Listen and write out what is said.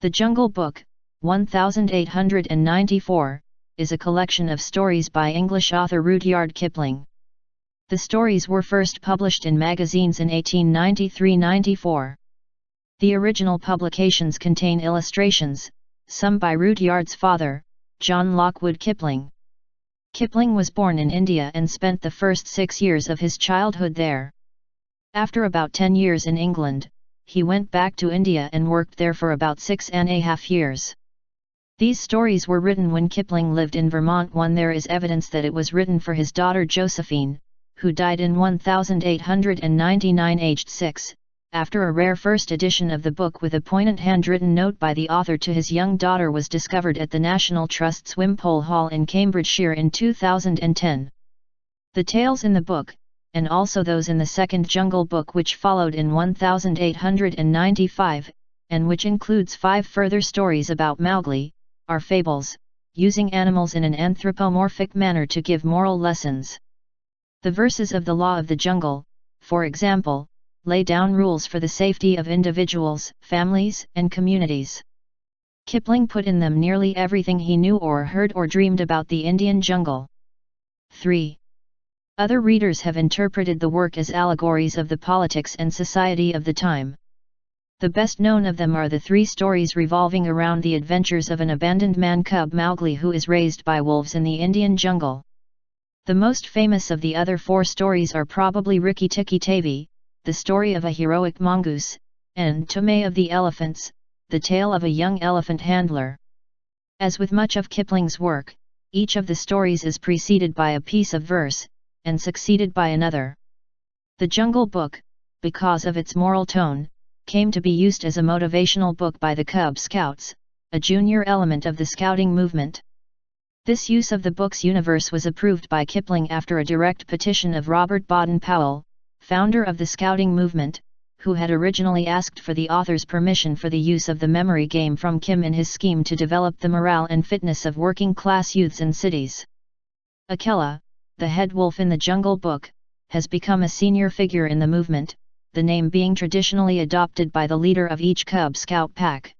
The Jungle Book, 1894, is a collection of stories by English author Rudyard Kipling. The stories were first published in magazines in 1893–94. The original publications contain illustrations, some by Rudyard's father, John Lockwood Kipling. Kipling was born in India and spent the first 6 years of his childhood there. After about 10 years in England, he went back to India and worked there for about 6½ years. These stories were written when Kipling lived in Vermont. There is evidence that it was written for his daughter Josephine, who died in 1899 aged 6, after a rare first edition of the book with a poignant handwritten note by the author to his young daughter was discovered at the National Trust's Wimpole Hall in Cambridgeshire in 2010. The tales in the book, and also those in the second Jungle Book which followed in 1895, and which includes 5 further stories about Mowgli, are fables, using animals in an anthropomorphic manner to give moral lessons. The verses of the Law of the Jungle, for example, lay down rules for the safety of individuals, families, and communities. Kipling put in them nearly everything he knew or heard or dreamed about the Indian jungle. 3. Other readers have interpreted the work as allegories of the politics and society of the time. The best known of them are the 3 stories revolving around the adventures of an abandoned man-cub Mowgli who is raised by wolves in the Indian jungle. The most famous of the other 4 stories are probably Rikki Tikki Tavi, the story of a heroic mongoose, and Tomei of the Elephants, the tale of a young elephant handler. As with much of Kipling's work, each of the stories is preceded by a piece of verse, and succeeded by another. The Jungle Book, because of its moral tone, came to be used as a motivational book by the Cub Scouts, a junior element of the Scouting movement. This use of the book's universe was approved by Kipling after a direct petition of Robert Baden-Powell, founder of the Scouting movement, who had originally asked for the author's permission for the use of the memory game from Kim in his scheme to develop the morale and fitness of working-class youths in cities. Akela, the head wolf in the Jungle Book, has become a senior figure in the movement, the name being traditionally adopted by the leader of each Cub Scout pack.